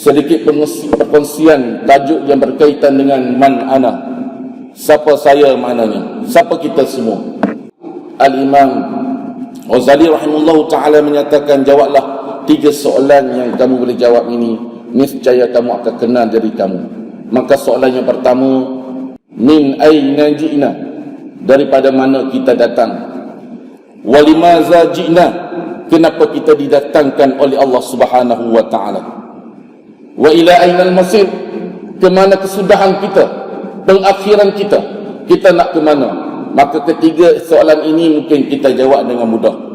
sedikit perkongsian tajuk yang berkaitan dengan man ana. Siapa saya maknanya? Siapa kita semua? Al-Imam Ghazali rahimahullah ta'ala menyatakan, jawablah 3 soalan yang kamu boleh jawab ini, niscaya kamu akan kenal diri kamu. Maka soalan yang pertama, min aina ji'na, daripada mana kita datang. Walimaza ji'na, kenapa kita didatangkan oleh Allah Subhanahu wa ta'ala. Wa ila ainal masir, ke mana kesudahan kita, pengakhiran kita nak ke mana. Maka ketiga soalan ini mungkin kita jawab dengan mudah.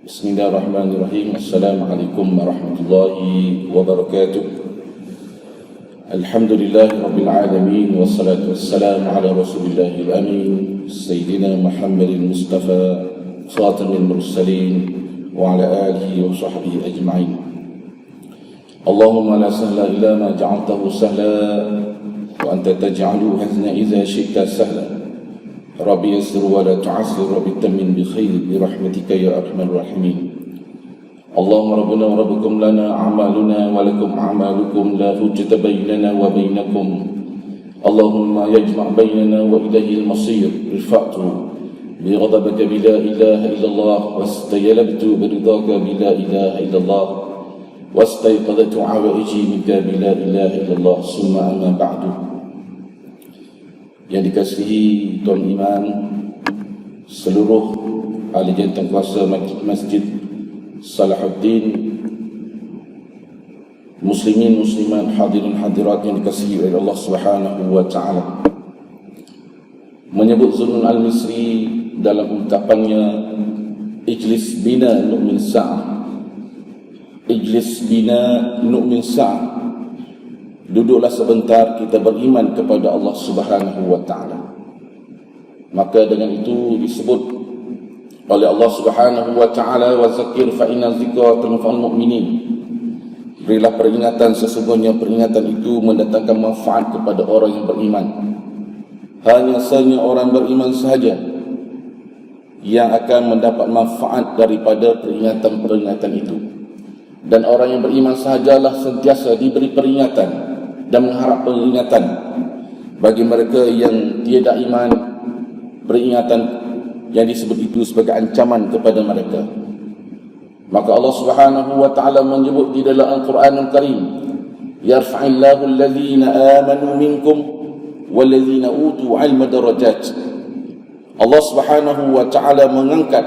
Bismillahirrahmanirrahim. Assalamualaikum warahmatullahi wabarakatuh. Alhamdulillahi rabbil alamin, wassalatu wassalamu ala rasulillahil amin, Sayyidina Muhammadin Mustafa khatamil mursalin wa ala alihi wa sahbihi ajma'in. Allahumma la sahla illa ma ja'altahu sahla wa anta taj'alu hazna idza syi'ta sahla. Rabbi yassir wa la tu'assir, Rabbi tammin bi khair bi rahmatika ya arhamar rahimin. Allahumma rabbuna wa rabbukum lana a'maluna wa lakum a'malukum la hujjata bainana wa bainakum. Allahumma yajma' bainana wa ilayhi al-masir. Rifa'tu bi ghadabika bi la ilaha illallah wastayalabtu bi ridaka bi la ilaha illallah wastayqadatu 'awaiji minka bi la ilaha illallah. Summa amma ba'du. Yang dikasihi tuan iman, seluruh ahli jantan kuasa Masjid Salahuddin, muslimin muslimat, hadirin hadirat yang dikasihi oleh Allah Subhanahu wa ta'ala. Menyebut Zunnun Al-Misri dalam ungkapannya, ijlis bina nu'min sa'ah, ijlis bina nu'min sa'ah, duduklah sebentar kita beriman kepada Allah Subhanahu wa ta'ala. Maka dengan itu disebut oleh Allah Subhanahu wa ta'ala, wa zakir fa inna zikra tanfa'ul mu'minin. Berilah peringatan, sesungguhnya peringatan itu mendatangkan manfaat kepada orang yang beriman. Hanya saja orang beriman sahaja yang akan mendapat manfaat daripada peringatan-peringatan itu. Dan orang yang beriman sahajalah sentiasa diberi peringatan dan mengharap peringatan. Bagi mereka yang tiada iman, peringatan yang disebut itu sebagai ancaman kepada mereka. Maka Allah Subhanahu wa ta'ala menyebut di dalam Al-Quranul Karim, yarfa'illahu alladhina amanu minkum walladhina utu 'ilma darajat. Allah Subhanahu wa ta'ala mengangkat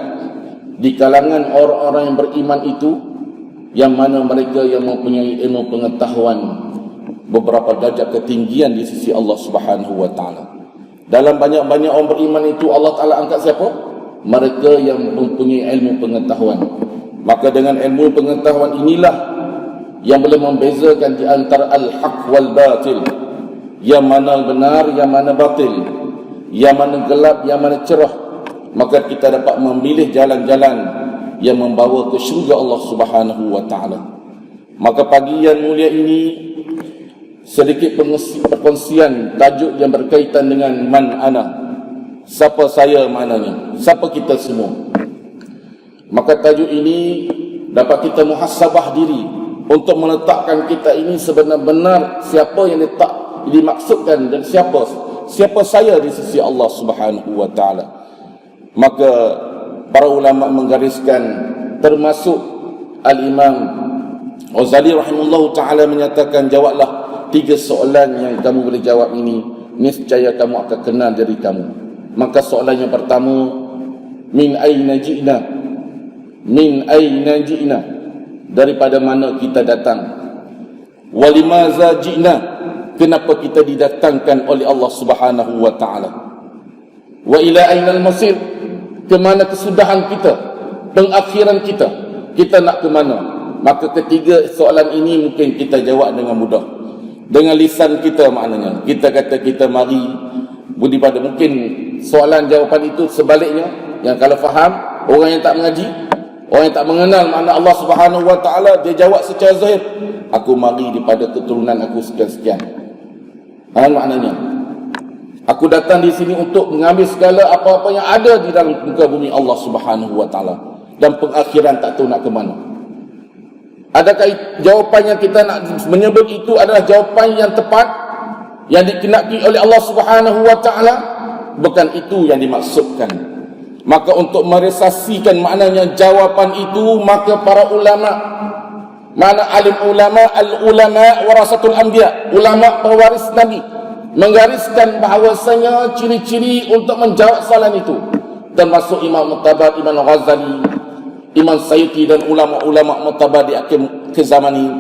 di kalangan orang-orang yang beriman itu, yang mana mereka yang mempunyai ilmu pengetahuan, beberapa darjat ketinggian di sisi Allah Subhanahu wa ta'ala. Dalam banyak-banyak orang beriman itu, Allah Ta'ala angkat siapa? Mereka yang mempunyai ilmu pengetahuan. Maka dengan ilmu pengetahuan inilah yang boleh membezakan di antara al-haq wal batil, yang mana benar, yang mana batil, yang mana gelap, yang mana cerah. Maka kita dapat memilih jalan-jalan yang membawa ke syurga Allah Subhanahu wa ta'ala. Maka pagi yang mulia ini, sedikit perkongsian tajuk yang berkaitan dengan man ana. Siapa saya maknanya? Siapa kita semua? Maka tajuk ini dapat kita muhasabah diri untuk meletakkan kita ini sebenar-benar siapa yang dimaksudkan dan siapa saya di sisi Allah Subhanahu wa ta'ala. Maka para ulama menggariskan, termasuk Al-Imam Ghazali rahimahullah ta'ala menyatakan, jawablah 3 soalan yang kamu boleh jawab ini, niscaya kamu akan kenal diri kamu. Maka soalan yang pertama, min aina ji'na, min aina ji'na, daripada mana kita datang. Walimaza ji'na, kenapa kita didatangkan oleh Allah Subhanahu wa ta'ala. Wa ila ainal masir, ke mana kesudahan kita, pengakhiran kita nak ke mana. Maka ketiga soalan ini mungkin kita jawab dengan mudah. dengan lisan kita, maknanya kita kata kita mari budi pada. Mungkin soalan jawapan itu sebaliknya, yang kalau faham orang yang tak mengaji, orang yang tak mengenal makna Allah Subhanahu wa taala, dia jawab secara zahir, aku mari daripada keturunan aku sekian-sekian. Maknanya aku datang di sini untuk mengambil segala apa-apa yang ada di dalam muka bumi Allah Subhanahu wa taala, dan pengakhiran tak tahu nak ke mana. Adakah jawapan yang kita nak menyebut itu adalah jawapan yang tepat, yang dikenaki oleh Allah Subhanahu wa taala? Bukan itu yang dimaksudkan. Maka untuk merealisasikan maknanya jawapan itu, maka para ulama, mana alim ulama, al-ulama warasatul anbiya, ulama pewaris Nabi, menggariskan bahawasanya ciri-ciri untuk menjawab soalan itu, termasuk Imam Mu'tabar, Imam Ghazali, Imam Sayyidi dan ulama-ulama Mu'tabar di akhir zaman ini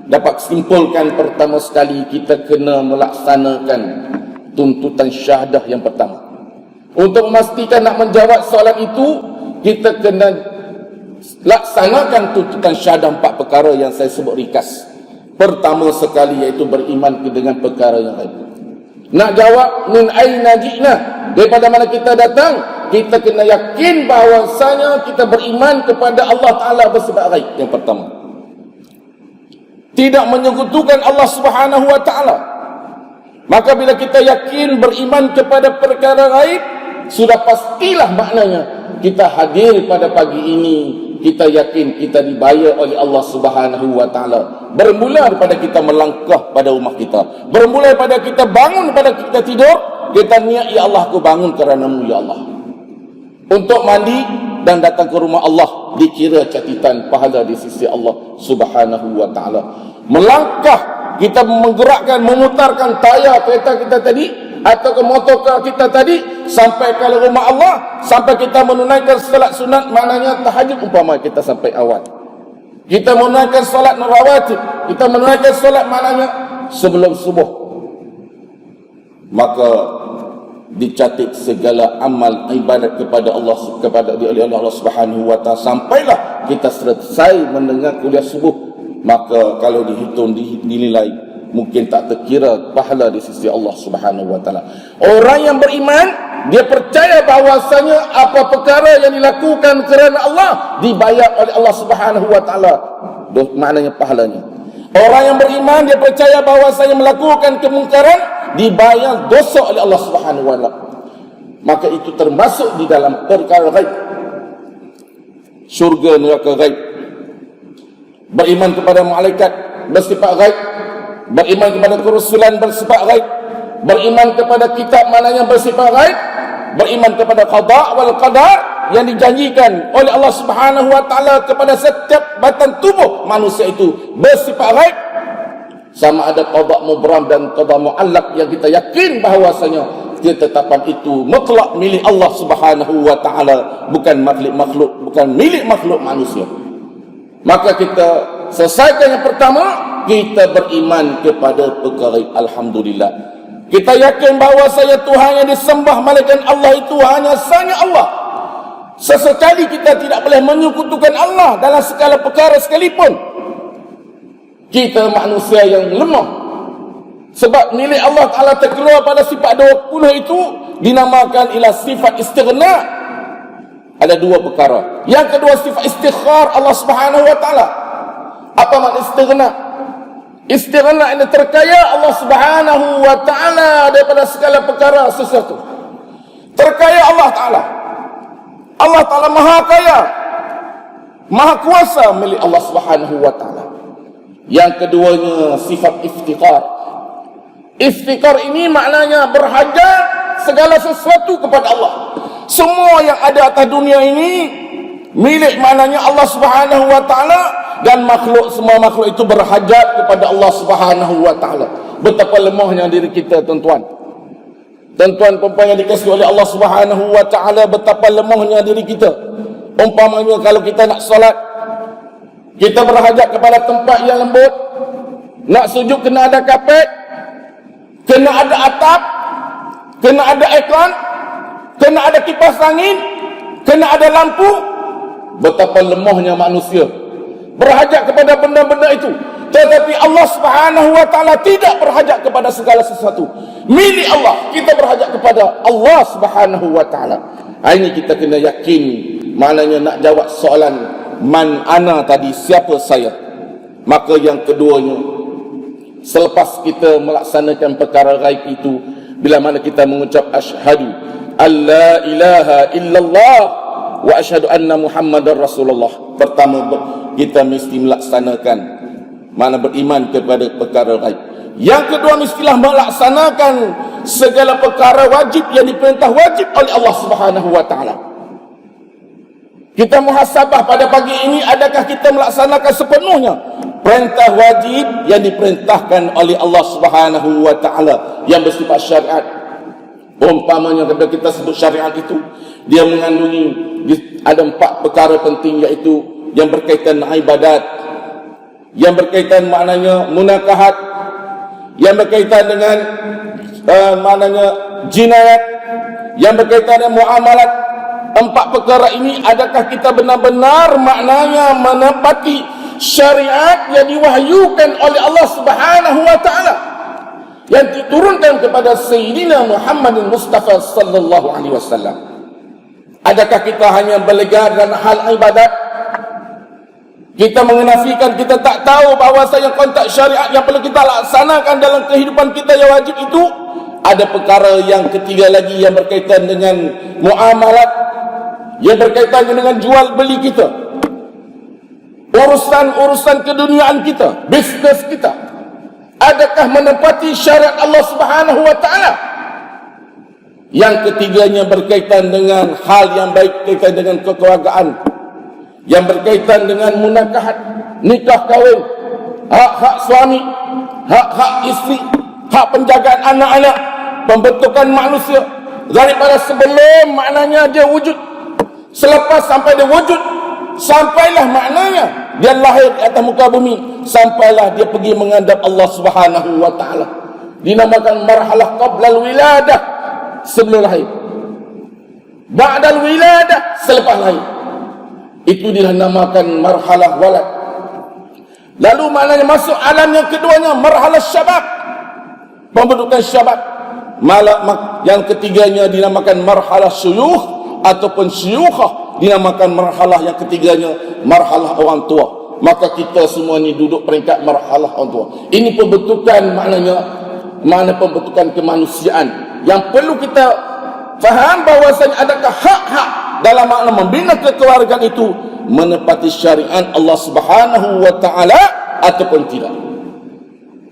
dapat simpulkan, pertama sekali kita kena melaksanakan tuntutan syahadah yang pertama. Untuk memastikan nak menjawab soalan itu, kita kena laksanakan tuntutan syahadah 4 perkara yang saya sebut ringkas. Pertama sekali iaitu beriman dengan perkara yang gaib. Nak jawab min aina ji'na, daripada mana kita datang, kita kena yakin bahawasanya kita beriman kepada Allah Ta'ala bersifat ghaib. Yang pertama, tidak menyekutukan Allah Subhanahu wa ta'ala. Maka bila kita yakin beriman kepada perkara ghaib, sudah pastilah maknanya kita hadir pada pagi ini, kita yakin kita dibayar oleh Allah Subhanahu wa ta'ala. Bermula daripada kita melangkah pada rumah kita, bermula daripada kita bangun, pada kita tidur, kita niat, ya Allah, aku bangun kerana-Mu ya Allah, untuk mandi dan datang ke rumah Allah, dikira catatan pahala di sisi Allah Subhanahu wa ta'ala. Melangkah, kita menggerakkan, memutarkan tayar kereta kita tadi, atau ke motor kita tadi, sampai ke rumah Allah, sampai kita menunaikan salat sunat, maknanya tahajud umpama kita sampai awal. Kita menunaikan salat rawatib, kita menunaikan salat maknanya sebelum subuh. Maka dicatat segala amal ibadat kepada Allah, kepada Allah Subhanahu wa taala, sampailah kita selesai mendengar kuliah subuh. Maka kalau dihitung, dinilai, mungkin tak terkira pahala di sisi Allah Subhanahu wa taala. Orang yang beriman, dia percaya bahawasanya apa perkara yang dilakukan kerana Allah dibayar oleh Allah Subhanahu wa taala, maknanya pahalanya. Orang yang beriman, dia percaya bahawasanya melakukan kemungkaran dibayar dosa oleh Allah Subhanahu wa taala. Maka itu termasuk di dalam perkara ghaib, syurga neraka ghaib. Beriman kepada malaikat bersifat ghaib, beriman kepada kerusulan bersifat ghaib, beriman kepada kitab maknanya bersifat ghaib, beriman kepada qada wal qadar yang dijanjikan oleh Allah Subhanahu wa taala kepada setiap batang tubuh manusia itu bersifat ghaib. Sama ada qada mubram dan qada muallaq yang kita yakin bahawasanya ketetapan itu mutlak milik Allah Subhanahu wa taala, bukan milik makhluk, bukan milik makhluk manusia. Maka kita selesaikan yang pertama, kita beriman kepada perkara. Alhamdulillah, kita yakin bahawa saya Tuhan yang disembah malaikat Allah itu hanya sanya Allah. Sesekali kita tidak boleh menyekutukan Allah dalam segala perkara sekalipun. Kita manusia yang lemah, sebab milik Allah Ta'ala terkeluar pada sifat 20 itu dinamakan ialah sifat istighna. Ada 2 perkara. Yang kedua, sifat istighfar Allah Subhanahu wa taala. Apa makna istighna? Istighna ini terkaya Allah Subhanahu wa taala daripada segala perkara sesuatu. Terkaya Allah Taala. Allah Taala Maha Kaya, Maha Kuasa milik Allah Subhanahu wa taala. Yang keduanya, sifat iftiqar. Iftiqar ini maknanya berhajat segala sesuatu kepada Allah. Semua yang ada atas dunia ini milik maknanya Allah Subhanahu wa taala, dan makhluk, semua makhluk itu berhajat kepada Allah Subhanahu wa taala. Betapa lemahnya diri kita, tuan-tuan. Tuan-tuan perempuan yang dikasihi oleh Allah Subhanahu wa taala, betapa lemahnya diri kita. Umpamanya kalau kita nak solat, kita berhajat kepada tempat yang lembut. Nak sujud kena ada kapet, kena ada atap, kena ada aircon, kena ada kipas angin, kena ada lampu. Betapa lemahnya manusia berhajat kepada benda-benda itu. Tetapi Allah Subhanahu wa taala tidak berhajat kepada segala sesuatu. Milik Allah, kita berhajat kepada Allah Subhanahu wa taala. Ini kita kena yakin. Maknanya nak jawab soalan man ana tadi, siapa saya? Maka yang keduanya, selepas kita melaksanakan perkara gaib itu, bila mana kita mengucap asyhadu alla ilaha illallah wa asyhadu anna muhammadar rasulullah, pertama kita mesti melaksanakan, mana beriman kepada perkara gaib. Yang kedua, mestilah melaksanakan segala perkara wajib yang diperintah wajib oleh Allah Subhanahu wa taala. Kita muhasabah pada pagi ini, adakah kita melaksanakan sepenuhnya perintah wajib yang diperintahkan oleh Allah Subhanahu wa taala yang bersifat syariat? Umpamanya kalau kita sebut syariat itu, dia mengandungi ada 4 perkara penting, iaitu yang berkaitan dengan ibadat, yang berkaitan maknanya munakahat, yang berkaitan dengan maknanya jinayat, yang berkaitan dengan muamalat. 4 perkara ini, adakah kita benar-benar maknanya menepati syariat yang diwahyukan oleh Allah Subhanahu wa taala, yang diturunkan kepada Sayyidina Muhammad Mustafa sallallahu alaihi wasallam? Adakah kita hanya belajar dalam hal ibadat? Kita mengenafikan, kita tak tahu bahawasanya konteks syariat yang perlu kita laksanakan dalam kehidupan kita yang wajib itu. Ada perkara yang ketiga lagi yang berkaitan dengan muamalat, yang berkaitan dengan jual beli kita, urusan-urusan keduniaan kita, bisnes kita. Adakah menepati syariat Allah Subhanahu wa taala? Yang ketiganya berkaitan dengan hal yang baik, berkaitan dengan kekeluargaan, yang berkaitan dengan munakahat, nikah kahwin, hak-hak suami, hak-hak isteri, hak penjagaan anak-anak, pembentukan manusia daripada sebelum maknanya dia wujud, selepas sampai dia wujud, sampailah maknanya dia lahir di atas muka bumi, sampailah dia pergi menghadap Allah Subhanahu wa taala. Dinamakan marhalah qablal wiladah, sebelum lahir, ba'dal wiladah, selepas lahir. Itu dinamakan marhalah walad. Lalu maknanya masuk alam yang keduanya, marhalah syabab, pembentukan syabab. Yang ketiganya dinamakan marhalah syuyukh ataupun syuyukhah, dinamakan marhalah yang ketiganya marhalah orang tua. Maka kita semua ni duduk peringkat marhalah orang tua. Ini pembentukan maknanya, mana pembentukan kemanusiaan yang perlu kita faham bahawasanya adakah hak-hak dalam makna membina kekeluargaan itu menepati syariat Allah Subhanahu wa taala ataupun tidak.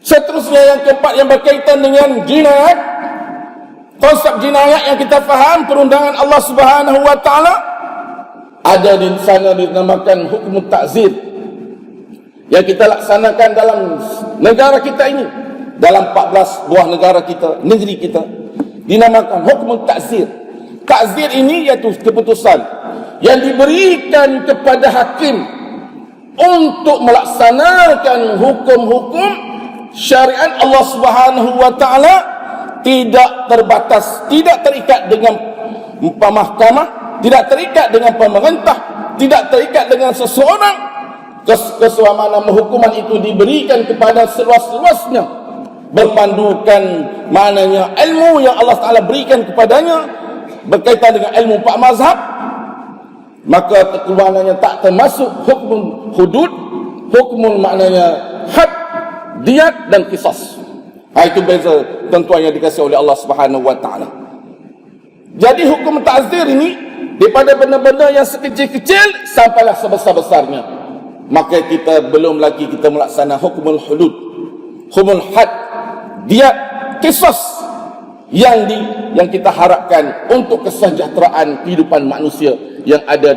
Seterusnya yang keempat, yang berkaitan dengan jinayat. Konsep jinayat yang kita faham perundangan Allah Subhanahu wa taala, ada di sana dinamakan hukum ta'zir yang kita laksanakan dalam negara kita ini, dalam 14 buah negara kita, negeri kita, dinamakan hukum ta'zir. Ta'zir ini iaitu keputusan yang diberikan kepada hakim untuk melaksanakan hukum-hukum syariat Allah Subhanahu wa taala, tidak terbatas, tidak terikat dengan mahkamah, tidak terikat dengan pemerintah, tidak terikat dengan seseorang. Keselamatan hukuman itu diberikan kepada seluas-luasnya, berpandukan maknanya ilmu yang Allah Ta'ala berikan kepadanya berkaitan dengan ilmu 4 mazhab. Maka keluarannya tak termasuk hukum hudud, hukum maknanya had, diat dan qisas. Itu beza tentuan yang dikasih oleh Allah Subhanahu wa taala. Jadi hukum ta'zir ini daripada benda-benda yang sekecil-kecil sampailah sebesar-besarnya. Maka kita belum lagi kita melaksanakan hukumul hudud, hukumul had, diat, qisas yang kita harapkan untuk kesejahteraan kehidupan manusia yang ada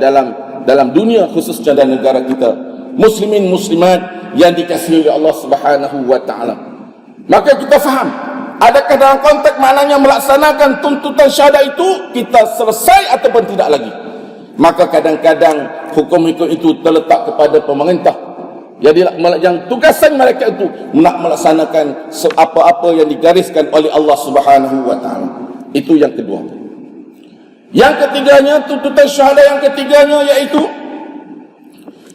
dalam dunia, khususnya dalam negara kita, muslimin muslimat yang dikasihi oleh Allah Subhanahu wa taala. Maka kita faham, adakah dalam konteks maknanya melaksanakan tuntutan syahadah itu kita selesai ataupun tidak lagi? Maka kadang-kadang hukum-hukum itu terletak kepada pemerintah. Jadi yang tugasan mereka itu nak melaksanakan apa-apa yang digariskan oleh Allah Subhanahu wa taala. Itu yang kedua. Yang ketiganya, tuntutan syahadah yang ketiganya iaitu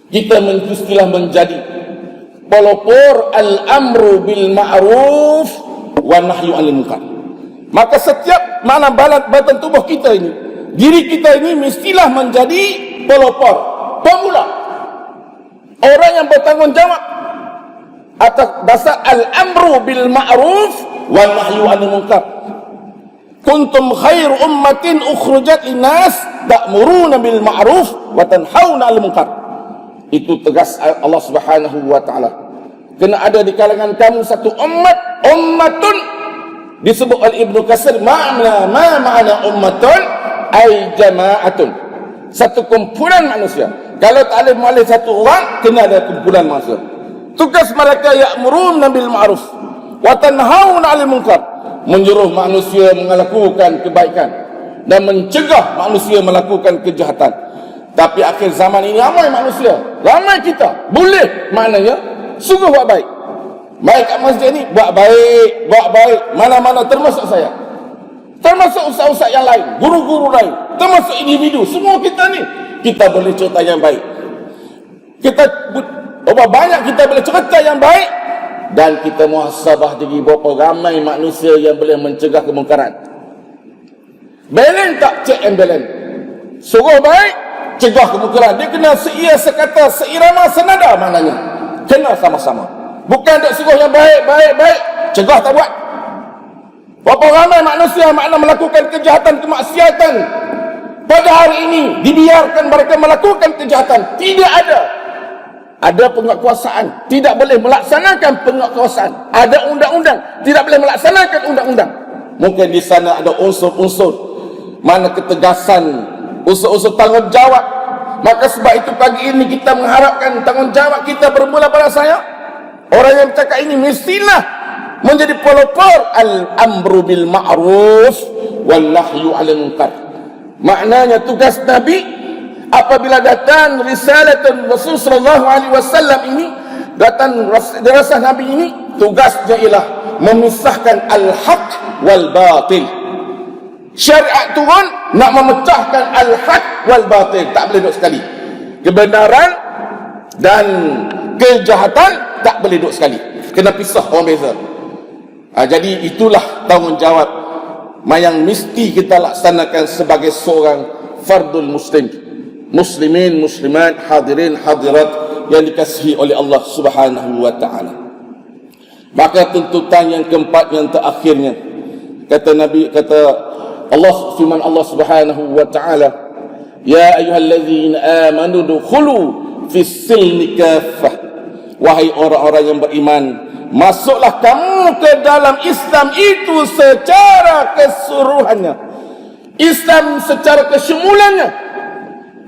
kita mestilah menjadi pelopor al-amru bil ma'ruf wa nahyu 'anil munkar. Maka setiap mana badan tubuh kita ini, diri kita ini mestilah menjadi pelopor, pemula, orang yang bertanggungjawab atas dasar al-amru bil ma'ruf wa nahyu 'anil munkar. Kuntum khairu ummatin ukhrijat linnas ta'muruna bil ma'ruf wa tanhauna 'anil munkar. Itu tegas Allah Subhanahu wa taala. Kena ada di kalangan kamu satu ummatun disebut oleh Ibnu Katsir makna ummatun ay jama'atun. Satu kumpulan manusia. Kalau tak ada mualif satu orang, kena ada kumpulan manusia. Tugas mereka ya'muruna bil ma'ruf wa tanhauna 'anil munkar. Menyuruh manusia melakukan kebaikan dan mencegah manusia melakukan kejahatan. Tapi akhir zaman ini ramai manusia, ramai kita boleh, maknanya sungguh buat baik. Baik kat masjid ni buat baik, mana-mana termasuk saya, termasuk ustaz-ustaz yang lain, guru-guru lain, termasuk individu, semua kita ni kita boleh cerita yang baik. Kita banyak kita boleh cerita yang baik. Dan kita muhasabah diri berapa ramai manusia yang boleh mencegah kemungkaran. Balance tak? Check and balance. Suruh baik, cegah kemungkaran. Dia kena seia, sekata, seirama, senada maknanya. Kena sama-sama. Bukan duk suruh yang baik, cegah tak buat. Berapa ramai manusia makna melakukan kejahatan, kemaksiatan. Pada hari ini dibiarkan mereka melakukan kejahatan. Tidak ada penguatkuasaan, tidak boleh melaksanakan penguatkuasaan. Ada undang-undang, tidak boleh melaksanakan undang-undang. Mungkin di sana ada unsur-unsur mana ketegasan, unsur-unsur tanggungjawab. Maka sebab itu pagi ini kita mengharapkan tanggungjawab kita bermula pada saya. Orang yang bercakap ini mestilah menjadi pelopor al-amru bil ma'ruf wal nahyu 'anil munkar. Maknanya tugas Nabi apabila datang risalatun Rasul sallallahu alaihi wasallam ini, datang dirasah Nabi ini, tugasnya ialah memisahkan al-haq wal batil. Syariat turun nak memecahkan al-haq wal batil, tak boleh duduk sekali. Kebenaran dan kejahatan tak boleh duduk sekali, kena pisah, orang beza. Jadi itulah tanggungjawab yang mesti kita laksanakan sebagai seorang fardul muslim. Muslimin, muslimat, hadirin, hadirat yang dikasihi oleh Allah Subhanahu wa taala. Maka tuntutan yang keempat, yang terakhirnya, kata Allah, firman Allah Subhanahu wa taala, ya ayyuhallazina amanu dukhulu fis silmi kaffah. Wahai orang-orang yang beriman, masuklah kamu ke dalam Islam itu secara keseluruhannya. Islam secara kesemulannya.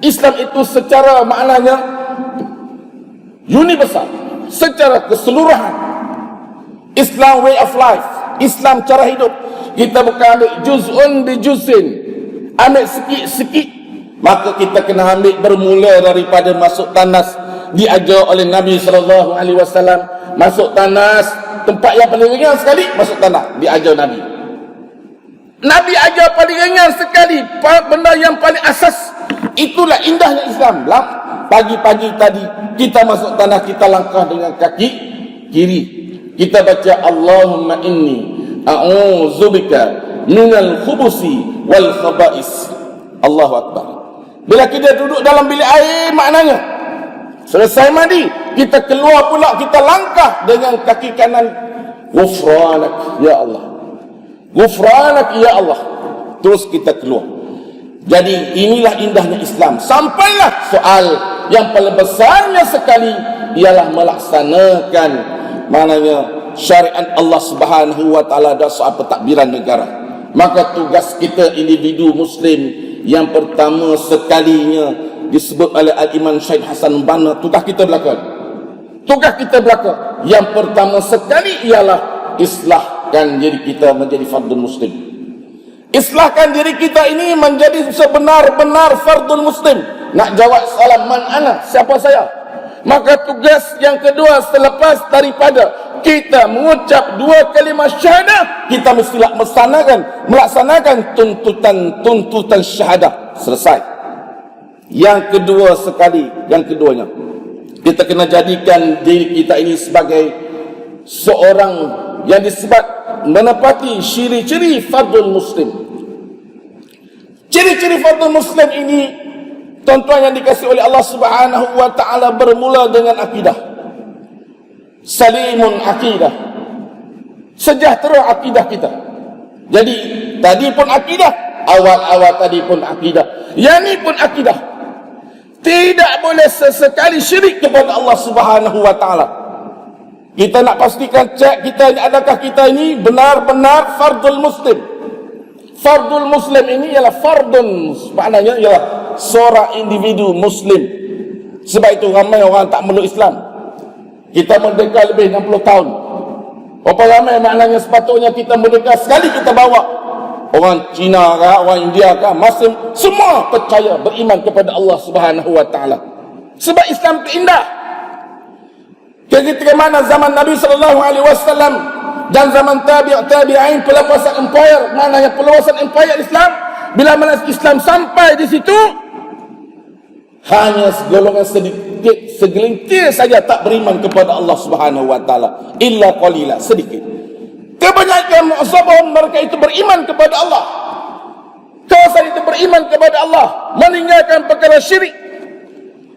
Islam itu secara maknanya universal, secara keseluruhan. Islam way of life, Islam cara hidup. Kita bukan ambil juz'un bi juz'in, ambil sikit-sikit. Maka kita kena ambil bermula daripada masuk tanas, diajar oleh Nabi sallallahu alaihi wasallam. Masuk tanas, tempat yang paling ringan sekali, masuk tanah, diajar Nabi. Nabi ajar paling ringan sekali, benda yang paling asas. Itulah indahnya Islam. Pagi-pagi tadi kita masuk tanah, kita langkah dengan kaki kiri, kita baca Allahumma inni a'udzubika minal khubusi wal khaba'is. Allahu Akbar. Bila kita duduk dalam bilik air, maknanya selesai mandi, kita keluar pula, kita langkah dengan kaki kanan, ghufranak ya Allah, ghufranak ya Allah, terus kita keluar. Jadi inilah indahnya Islam. Sampailah soal yang paling besarnya sekali, ialah melaksanakan maknanya syariat Allah Subhanahu wa taala dan soal pentadbiran negara. Maka tugas kita individu muslim yang pertama sekalinya disebut oleh Al-Imam Syed Hasan Banna, tugas kita belakang. Tugas kita belakang yang pertama sekali ialah islahkan diri kita menjadi fardul muslim. Islahkan diri kita ini menjadi sebenar-benar fardul muslim. Nak jawab salam man ana, siapa saya? Maka tugas yang kedua selepas daripada kita mengucap dua kalimah syahadah, kita mestilah melaksanakan tuntutan syahadah. Selesai. Yang kedua sekali, yang keduanya, Kita kena jadikan diri kita ini sebagai seorang yang disebut menepati ciri-ciri fardul muslim. Ciri-ciri fardul muslim ini, tuan-tuan yang dikasihi oleh Allah Subhanahu wa taala, bermula dengan akidah. Salimun akidah. Sejahtera akidah kita. Jadi tadi pun akidah, awal-awal tadi pun akidah, yang ni pun akidah. Tidak boleh sesekali syirik kepada Allah Subhanahu wa taala. Kita nak pastikan, cek kita ini, adakah kita ini benar-benar fardul muslim. Fardul muslim ini ialah fardun, maknanya ialah seorang individu muslim. Sebab itu ramai orang tak meluk Islam. Kita merdeka lebih 60 tahun. Berapa ramai maknanya sepatutnya kita merdeka sekali kita bawa orang Cina ke, orang India ke, masing semua percaya, beriman kepada Allah Subhanahu wa taala. Sebab Islam itu indah. Ketika mana zaman Nabi sallallahu alaihi wasallam dan zaman tabi'in, peluasan empire, maknanya peluasan empire Islam, bila mana Islam sampai di situ, hanya segolongan sedikit, segelintir saja tak beriman kepada Allah Subhanahu wa taala, illa qalila, sedikit. Kebanyakan mu'azzabahum, mereka itu beriman kepada Allah. Kawasan itu beriman kepada Allah, meninggalkan perkara syirik,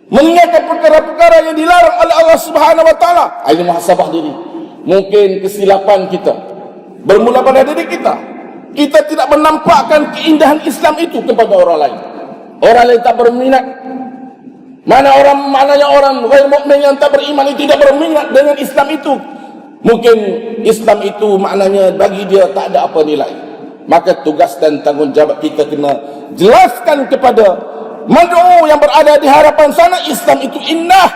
meninggalkan perkara-perkara yang dilarang oleh Allah Subhanahu wa taala. Ini muhasabah diri. Mungkin kesilapan kita bermula pada diri kita. Kita tidak menampakkan keindahan Islam itu kepada orang lain. Orang lain tak berminat. Maknanya orang ghair mukmin yang tak beriman itu tidak berminat dengan Islam itu. Mungkin Islam itu maknanya bagi dia tak ada apa nilai. Maka tugas dan tanggungjawab kita kena jelaskan kepada mad'u yang berada di hadapan sana, Islam itu indah.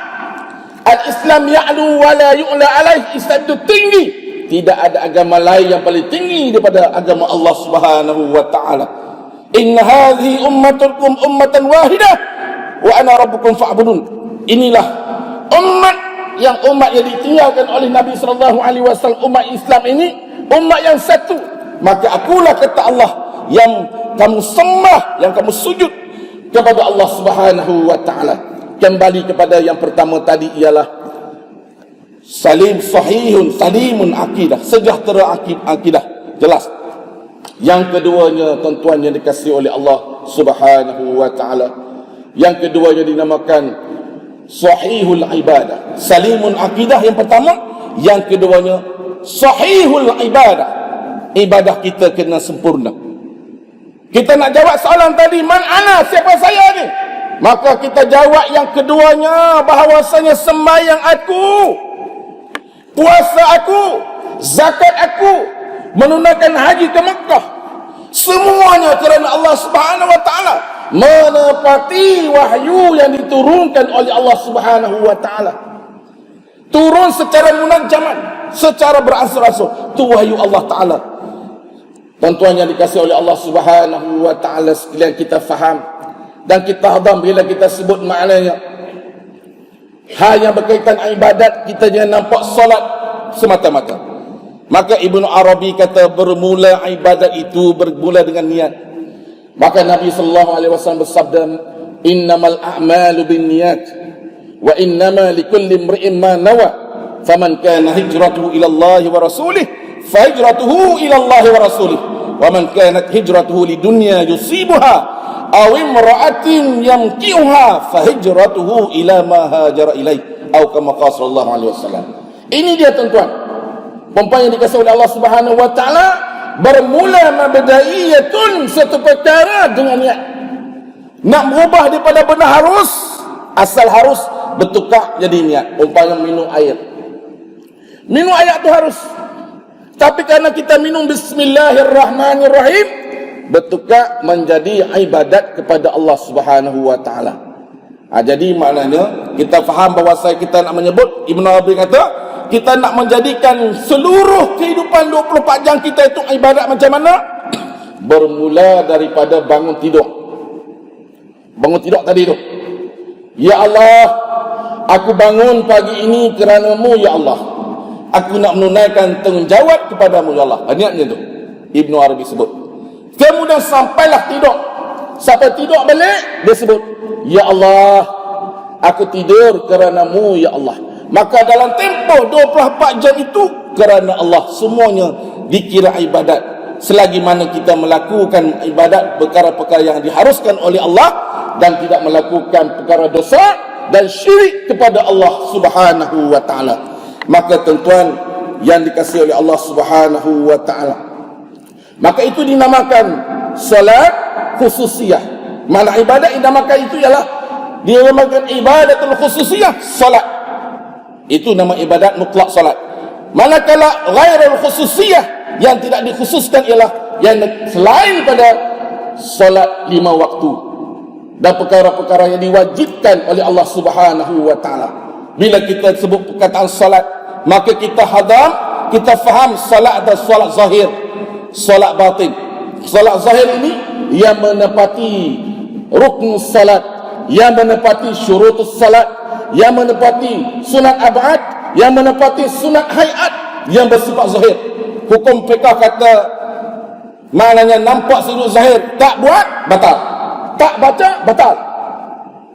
Al-Islam ya'lu wa la yu'la alaih. Islam itu tinggi. Tidak ada agama lain yang paling tinggi daripada agama Allah Subhanahu wa ta'ala. Inna hadhihi ummatukum ummatan wahidah wa ana rabbukum fa'budun. Inilah umat yang ditinggalkan oleh Nabi sallallahu alaihi wasallam, umat Islam ini umat yang satu. Maka akulah, kata Allah, yang kamu sembah, yang kamu sujud kepada Allah Subhanahu wa taala. Kembali kepada yang pertama tadi ialah salimun akidah, sejahtera akidah, jelas. Yang keduanya, tuan-tuan yang dikasihi oleh Allah Subhanahu wa taala, yang keduanya dinamakan sahihul ibadah. Salimun akidah yang pertama, yang keduanya sahihul ibadah. Ibadah kita kena sempurna. Kita nak jawab soalan tadi, man ana, siapa saya ni? Maka kita jawab yang keduanya, bahawasanya sembahyang aku, puasa aku, zakat aku, menunaikan haji ke Mekah, semuanya kerana Allah Subhanahu wa taala, menepati wahyu yang diturunkan oleh Allah Subhanahu wa taala. Turun secara munajjaman, secara beransur-ansur, itu wahyu Allah taala. Tuan-tuan yang dikasihi oleh Allah Subhanahu wa taala sekalian, kita faham dan kita hadam bila kita sebut maknanya. Hal yang berkaitan ibadat, kita jangan nampak solat semata-mata. Maka Ibnu Arabi kata, bermula ibadat itu bermula dengan niat. Maka Nabi sallallahu alaihi wasallam bersabda, innamal a'malu binniyat wa innama likulli imri'in ma nawa, faman kana hijratuhu ila Allah wa rasulih fa hijratuhu ila Allah wa rasulih, wa man kanat hijratuhu lidunya yusibuha aw imra'atin yamki'uha fa hijratuhu ila ma hajara ilaih, atau kama qala sallallahu alaihi wasallam. Ini dia tuan-tuan, perempuan yang dikasihi oleh Allah Subhanahu wa taala, bermula mabdaiyatun, satu perkara dengan niat. Nak berubah daripada benda harus, asal harus, bertukar jadi niat. Umpamanya minum air, minum air tu harus, tapi kerana kita minum bismillahirrahmanirrahim, bertukar menjadi ibadat kepada Allah Subhanahu wa taala. Jadi maknanya kita faham bahawa kita nak menyebut, Ibn Arabi kata, kita nak menjadikan seluruh kehidupan 24 jam kita itu ibadat macam mana? Bermula daripada bangun tidur. Bangun tidur tadi tu, ya Allah, aku bangun pagi ini kerana-Mu ya Allah. Aku nak menunaikan tanggungjawab kepadamu ya Allah. Niatnya tu Ibn Arabi sebut. Kemudian sampailah tidur. Sampai tidur balik, dia sebut, ya Allah, aku tidur kerana-Mu ya Allah. Maka dalam tempoh 24 jam itu kerana Allah, semuanya dikira ibadat. Selagi mana kita melakukan ibadat perkara-perkara yang diharuskan oleh Allah dan tidak melakukan perkara dosa dan syirik kepada Allah Subhanahu wa taala. Maka tuan-tuan yang dikasihi oleh Allah Subhanahu wa taala, maka itu dinamakan solat khususiyah. Mana ibadat dinamakan itu ialah dinamakan ibadatul khususiyah, solat. Itu nama ibadat mutlak solat. Manakala ghairul khususiyah, yang tidak dikhususkan ialah yang selain pada solat 5 waktu dan perkara-perkara yang diwajibkan oleh Allah Subhanahu wa taala. Bila kita sebut perkataan solat, maka kita hadam, kita faham solat ada solat zahir, solat batin. Solat zahir ini yang menepati rukun salat, yang menepati syurutus salat, yang menepati sunat ab'ad, yang menepati sunat hayat yang bersifat zahir. Hukum fiqh kata maknanya nampak sudut zahir, tak buat batal, tak baca batal.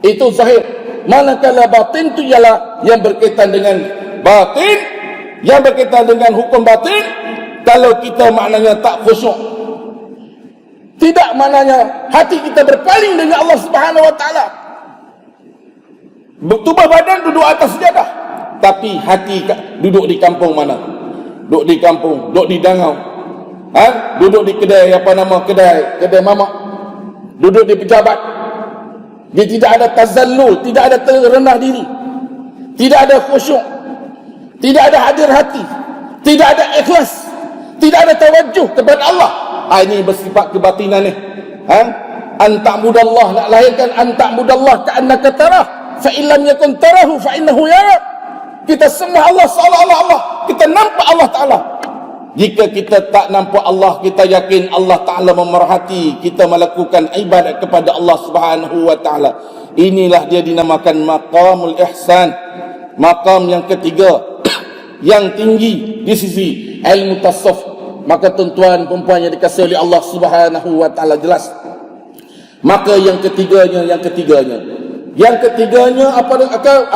Itu zahir. Manakala batin itu ialah yang berkaitan dengan batin, yang berkaitan dengan hukum batin. Kalau kita maknanya tak khusyuk, tidak maknanya hati kita berpaling dengan Allah Subhanahu wa taala. Tubuh badan duduk atas sejadah, tapi hati duduk di kampung mana? Duduk di kampung, duduk di dangau, duduk di kedai, apa nama kedai mamak, duduk di pejabat. Dia tidak ada tazallul, tidak ada rendah diri, tidak ada khusyuk, tidak ada hadir hati, tidak ada ikhlas, tidak ada tawajuh kepada Allah. Ini bersifat kebatinan ni. Anta'budallah, nak lahirkan anta'budallah ka'annaka tarah, fa illam yakun tarahu fa innahu yarak. Kita sembah Allah seolah-olah Allah, kita nampak Allah Ta'ala. Jika kita tak nampak Allah, kita yakin Allah Ta'ala memerhati kita melakukan ibadat kepada Allah Subhanahu wa Ta'ala. Inilah dia dinamakan maqamul ihsan, maqam yang ketiga yang tinggi di sisi ilmu tasawuf. Maka tuan-tuan perempuan yang dikasihi oleh Allah Subhanahu wa Ta'ala, jelas. Maka yang ketiganya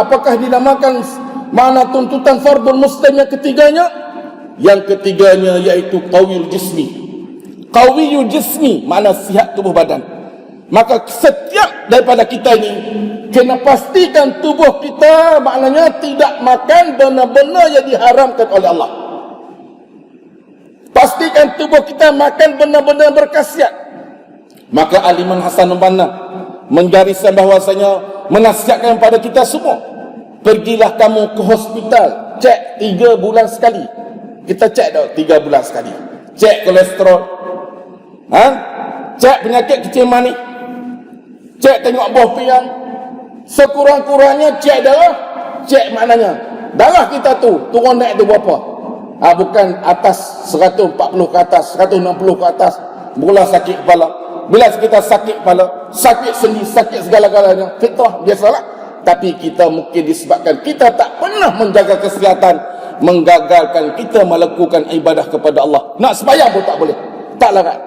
apakah dinamakan mana tuntutan fardul muslim yang ketiganya? Yang ketiganya iaitu qawiyul jismi. Qawiyul jismi makna sihat tubuh badan. Maka setiap daripada kita ini kena pastikan tubuh kita maknanya tidak makan benda-benda yang diharamkan oleh Allah. Pastikan tubuh kita makan benda-benda berkhasiat. Maka Aliman Hasan Banna menggariskan bahwasanya menasihatkan kepada kita semua, pergilah kamu ke hospital, cek 3 bulan sekali. Kita cek dah 3 bulan sekali. Cek kolesterol, cek penyakit kecil manis, cek tengok buah pinggang, sekurang-kurangnya cek darah. Cek maknanya darah kita tu turun naik tu berapa. Bukan atas 140 ke atas, 160 ke atas, mula sakit kepala. Bila kita sakit kepala, sakit sendi, sakit segala-galanya, fitrah biasalah. Tapi kita mungkin disebabkan kita tak pernah menjaga kesihatan, menggagalkan kita melakukan ibadah kepada Allah. Nak sembahyang pun tak boleh, tak larat.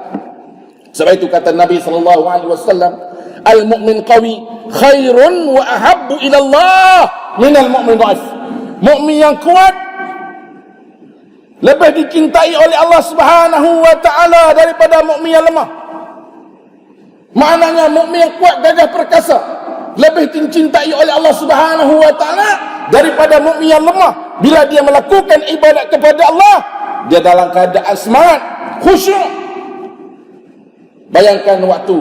Sebab itu kata Nabi SAW, al-mu'min qawi khairun wa ahabbu ila Allah minal mu'min dhaif. Mukmin yang kuat lebih dicintai oleh Allah Subhanahu wa taala daripada mukmin yang lemah. Maknanya mukmin yang kuat, gagah perkasa, lebih dicintai oleh Allah Subhanahu wa taala daripada mukmin yang lemah. Bila dia melakukan ibadat kepada Allah, dia dalam keadaan semangat, khusyuk. Bayangkan waktu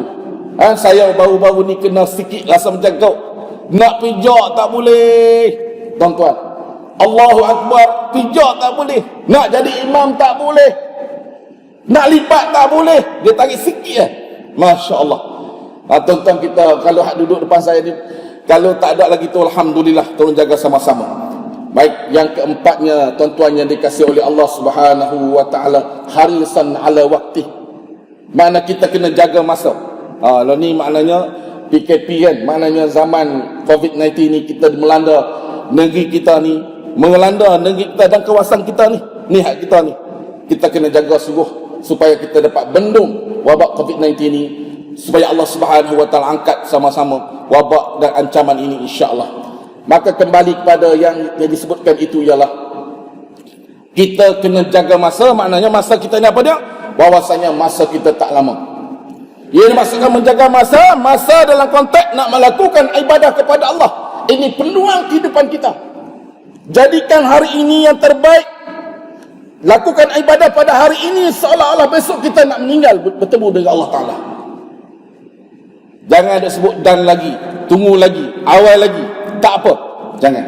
saya baru-baru ni kena sikit rasa macam kau, nak pijak tak boleh, tuan-tuan. Allahu Akbar, pijak tak boleh, nak jadi imam tak boleh, nak lipat tak boleh, dia tarik sikit Masya Allah. Tuan-tuan kita kalau hak duduk depan saya ni, kalau tak ada lagi tu alhamdulillah, tolong jaga sama-sama. Baik, yang keempatnya tuan-tuan yang dikasihi oleh Allah Subhanahu wa taala, harisan ala waqti. Mana kita kena jaga masa. Lah ni maknanya PKP kan, maknanya zaman COVID-19 ni kita melanda negeri kita ni, melanda negeri kita dan kawasan kita ni hak kita ni. Kita kena jaga sungguh supaya kita dapat bendung wabak COVID-19 ni, supaya Allah Subhanahu wa taala angkat sama-sama wabak dan ancaman ini insya-Allah. Maka kembali kepada yang disebutkan itu ialah kita kena jaga masa. Maknanya masa kita ni apa dia? Bahwasanya masa kita tak lama. Ia maksudkan menjaga masa dalam konteks nak melakukan ibadah kepada Allah. Ini peluang kehidupan kita. Jadikan hari ini yang terbaik. Lakukan ibadah pada hari ini seolah-olah besok kita nak meninggal bertemu dengan Allah Ta'ala. Jangan ada sebut dan lagi, tunggu lagi, awal lagi. Tak apa. Jangan.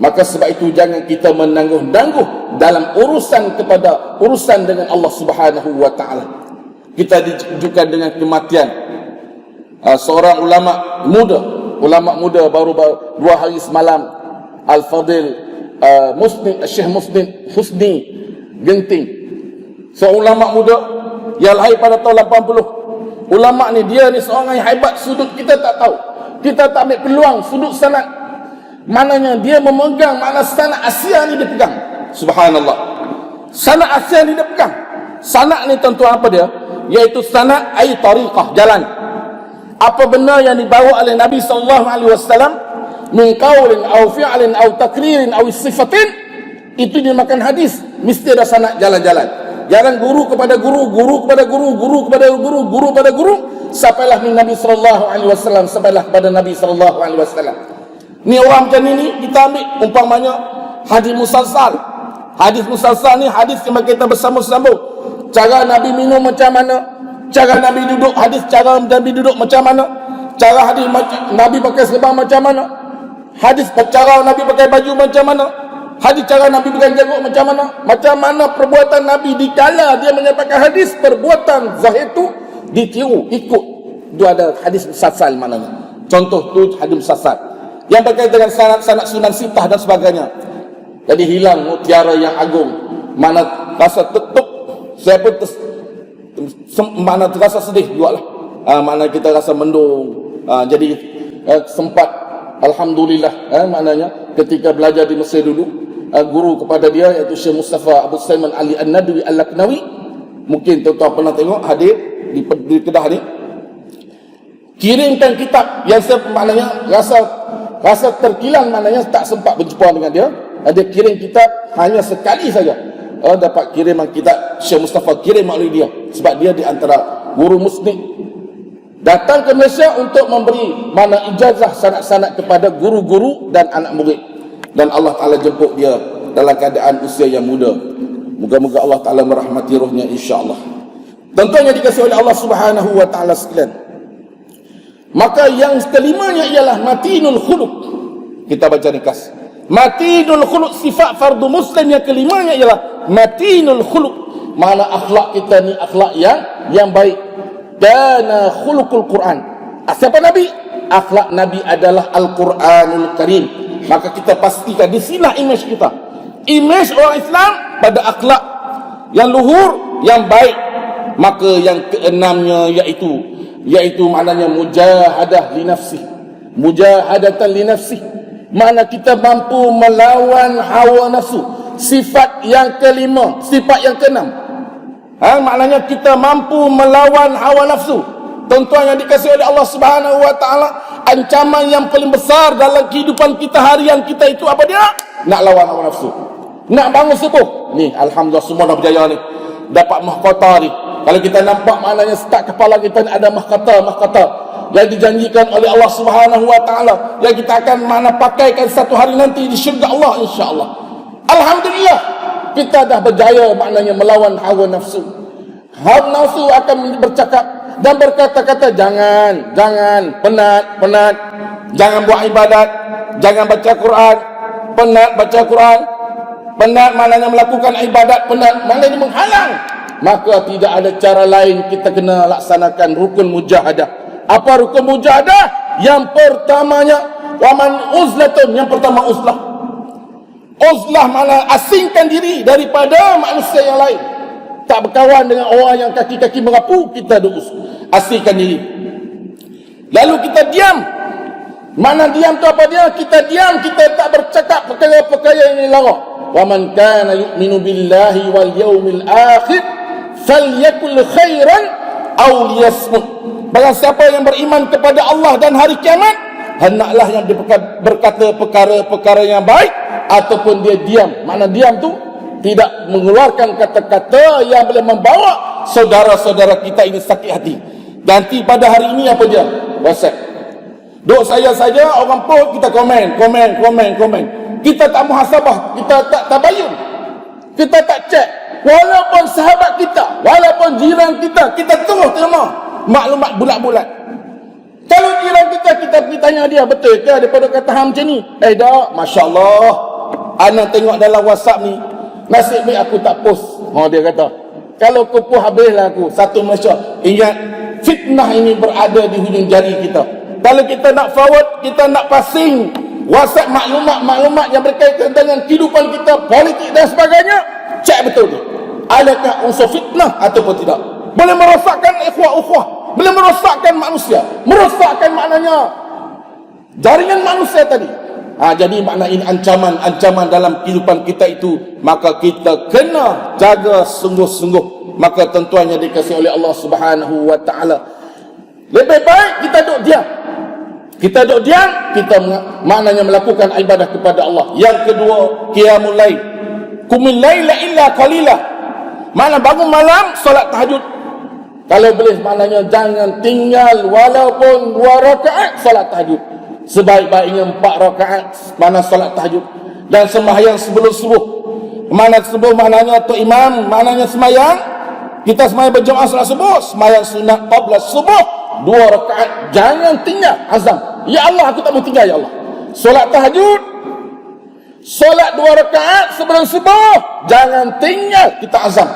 Maka sebab itu jangan kita menangguh-nangguh dalam urusan dengan Allah Subhanahu wa Ta'ala. Kita ditujukan dengan kematian. Seorang ulama muda baru 2 hari semalam, Al-Fadil Syekh Muslim Husni Genting, seorang ulama muda yang lahir pada tahun 80. Ulama ni, dia ni seorang yang hebat. Sudut kita tak tahu, kita tak ambil peluang sudut sanad. Maknanya dia memegang mana sanad Asia ni dia pegang. Subhanallah, sanad Asia ni dia pegang. Sanad ni tuan-tuan apa dia? Iaitu sanad ai tariqah, jalan. Apa benar yang dibawa oleh Nabi SAW min qaulin aw fi'lin aw takririn aw sifatin, itu dinamakan hadis. Mesti ada sanad, jalan-jalan. Jalan guru kepada guru, guru kepada guru, guru kepada guru, guru kepada guru, sampailah min Nabi SAW, sampailah kepada Nabi SAW. Ni orang macam ni kita ambil umpamanya hadis musalsal. Hadis musalsal ni hadis yang kita bersambung-sambung. Cara Nabi minum macam mana, cara Nabi duduk, hadis cara Nabi duduk macam mana, cara hadis Nabi pakai serban macam mana, hadis cara Nabi pakai baju macam mana, hadis cara Nabi pegang janggut macam mana perbuatan Nabi dikala dia menyampaikan hadis. Perbuatan zahir tu ditiru, ikut. Itu ada hadis musalsal maknanya. Contoh tu hadis musalsal yang berkaitan dengan sanad sunan sitah dan sebagainya. Jadi hilang mutiara yang agung. Mana rasa tetuk, saya pun mana terasa sedih jugalah. Mana kita rasa mendung. Jadi sempat alhamdulillah, maknanya ketika belajar di Mesir dulu, guru kepada dia iaitu Syekh Mustafa Abu Saiman Ali An-Nadwi Al-Laknawi. Mungkin tuan-tuan pernah tengok hadir di Kedah ni. Kirimkan kitab yang maknanya rasa terkilang, maknanya tak sempat berjumpa dengan dia. Dia kirim kitab hanya sekali saja. Dapat kiriman kitab Syekh Mustafa kirim melalui dia, sebab dia di antara guru muslim datang ke Malaysia untuk memberi mana ijazah sanad-sanad kepada guru-guru dan anak murid. Dan Allah Ta'ala jemput dia dalam keadaan usia yang muda. Moga-moga Allah Ta'ala merahmati rohnya insya-Allah. Tentunya dikasihi oleh Allah Subhanahu wa Ta'ala sekalian. Maka yang kelimanya ialah matinul khuluq. Kita baca ringkas. Matinul khuluq, sifat fardu muslim yang kelimanya ialah matinul khuluq. Mana akhlak kita ni akhlak yang baik. Dana khuluqul Quran. Siapa Nabi? Akhlak Nabi adalah Al-Quranul Karim. Maka kita pastikan di sinilah imej kita. Imej orang Islam pada akhlak yang luhur, yang baik. Maka yang keenamnya iaitu maknanya mujahadah li nafsi. Mujahadatan li nafsi. Mana kita mampu melawan hawa nafsu. Sifat yang kelima, sifat yang keenam. Maknanya kita mampu melawan hawa nafsu. Tuan-tuan yang dikasihi oleh Allah Subhanahu wa Ta'ala, ancaman yang paling besar dalam kehidupan kita harian kita itu apa dia? Nak lawan hawa nafsu. Nak bangun subuh. Ni alhamdulillah semua dah berjaya ni. Dapat mahkota ni. Kalau kita nampak maknanya start kepala kita ni ada mahkota yang dijanjikan oleh Allah Subhanahu wa Ta'ala, yang kita akan pakaikan satu hari nanti di syurga Allah insya-Allah. Alhamdulillah kita dah berjaya maknanya melawan hawa nafsu. Hawa nafsu akan bercakap dan berkata-kata jangan, penat, jangan buat ibadat, jangan baca Quran, penat baca Quran, penat maknanya melakukan ibadat, penat maknanya menghalang. Maka tidak ada cara lain, kita kena laksanakan rukun mujahadah. Apa rukun mujahadah? Yang pertamanya waman uzlatun, yang pertama uzlah. Uzlah mana asingkan diri daripada manusia yang lain. Tak berkawan dengan orang yang kaki-kaki merapu, kita asingkan diri. Lalu kita diam. Mana diam tu apa dia? Kita diam, kita tak bercakap perkara-perkara yang dilarang. Wa man kana yu'minu billahi wal yawmil akhir falyakul khairan aw liyasmut. Barang siapa yang beriman kepada Allah dan hari kiamat, hendaklah yang berkata perkara-perkara yang baik, ataupun dia diam. Makna diam tu tidak mengeluarkan kata-kata yang boleh membawa saudara-saudara kita ini sakit hati. Nanti pada hari ini apa dia? WhatsApp. Duk saya saja orang post, kita komen. Kita tak muhasabah, kita tak tabayun, kita tak cek. Walaupun sahabat kita, walaupun jiran kita, kita terus terima maklumat bulat-bulat. Kalau jiran kita pergi tanya dia, betul ke daripada kata hang macam ni? Dak, Masya Allah, ana tengok dalam WhatsApp ni, nasib baik aku tak post. Dia kata, kalau aku post habislah aku. Satu Malaysia. Ingat, fitnah ini berada di hujung jari kita. Kalau kita nak forward, kita nak passing WhatsApp maklumat yang berkaitan dengan kehidupan kita, politik dan sebagainya, cek betul dia. Adakah unsur fitnah ataupun tidak? Boleh merosakkan ikhwah-ukhwah, boleh merosakkan manusia, merosakkan maknanya jaringan manusia tadi. Jadi makna ini ancaman dalam kehidupan kita itu, maka kita kena jaga sungguh-sungguh. Maka tentuannya dikasih oleh Allah Subhanahu wa taala, lebih baik kita duduk diam. Kita duduk diam, kita maknanya melakukan ibadah kepada Allah. Yang kedua, qiyamul lail. Qumil laila illa qalila. Makna bangun malam, solat tahajud. Kalau boleh, maknanya jangan tinggal walaupun 2 rakaat solat tahajud. Sebaik-baiknya 4 rakaat mana solat tahajud. Dan sembahyang sebelum subuh. Mana subuh maknanya tu imam, maknanya sembahyang. Kita sembahyang berjemaah solat subuh, sembahyang sunat qabla subuh 2 rakaat. Jangan tinggal, azam. Ya Allah, aku tak mau tinggal, ya Allah. Solat tahajud, solat 2 rakaat sebelum subuh, jangan tinggal, kita azam.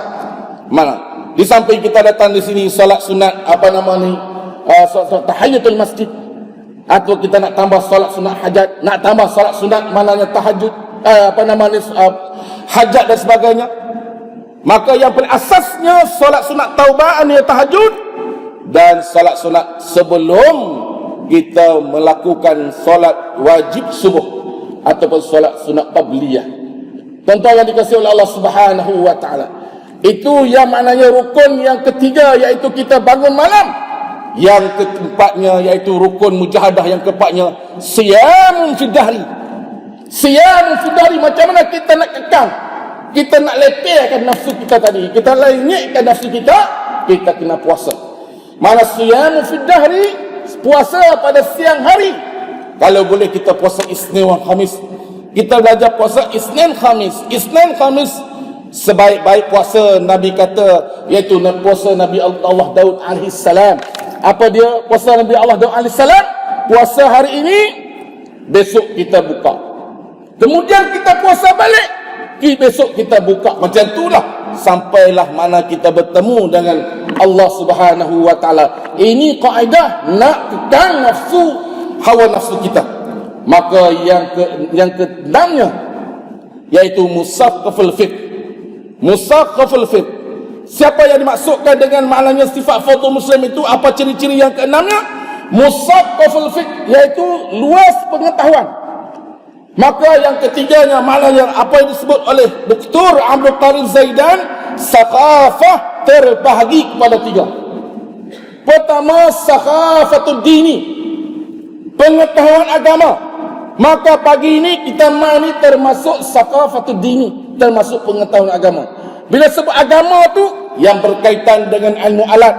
Mana? Di samping kita datang di sini solat sunat solat tahiyatul masjid, atau kita nak tambah solat sunat hajat, nak tambah solat sunat maknanya tahajud, hajat dan sebagainya. Maka yang paling asasnya solat sunat taubah, tahajud, dan solat sunat sebelum kita melakukan solat wajib subuh ataupun solat sunat qabliyah. Tentu yang dikasihi oleh Allah Subhanahu wa taala. Itu yang maknanya rukun yang ketiga, iaitu kita bangun malam. Yang keempatnya iaitu rukun mujahadah, yang keempatnya siyamun fi dahri. Siyamun fi dahri, macam mana kita nak kekang, kita nak lepaskan nafsu kita tadi, kita lenyekkan nafsu kita kena puasa. Mana siyamun fi dahri, puasa pada siang hari. Kalau boleh kita puasa Isnin dan Khamis. Kita belajar puasa Isnin Khamis. Isnin Khamis sebaik-baik puasa, Nabi kata, iaitu puasa Nabi Allah Daud alaihissalam. Apa dia puasa Nabi Allah Daud alaihissalam? Puasa hari ini, besok kita buka. Kemudian kita puasa balik, besok kita buka. Macam itulah sampailah mana kita bertemu dengan Allah Subhanahu wa taala. Ini kaedah nak kekang nafsu, hawa nafsu kita. Maka yang keenamnya iaitu musaqqaful fiqh. Musaqqaful fiqh. Siapa yang dimaksudkan dengan maknanya sifat foto muslim itu? Apa ciri-ciri yang keenamnya? Musaqqaful fiqh, iaitu luas pengetahuan. Maka yang ketiganya, maknanya apa yang disebut oleh Dr. Abdul Qadir Zaidan, saqafah, terbahagi kepada 3. Pertama, saqafatul dini, pengetahuan agama. Maka pagi ini kita mani termasuk saqafatul dini, termasuk pengetahuan agama. Bila sebut agama tu yang berkaitan dengan ilmu alat.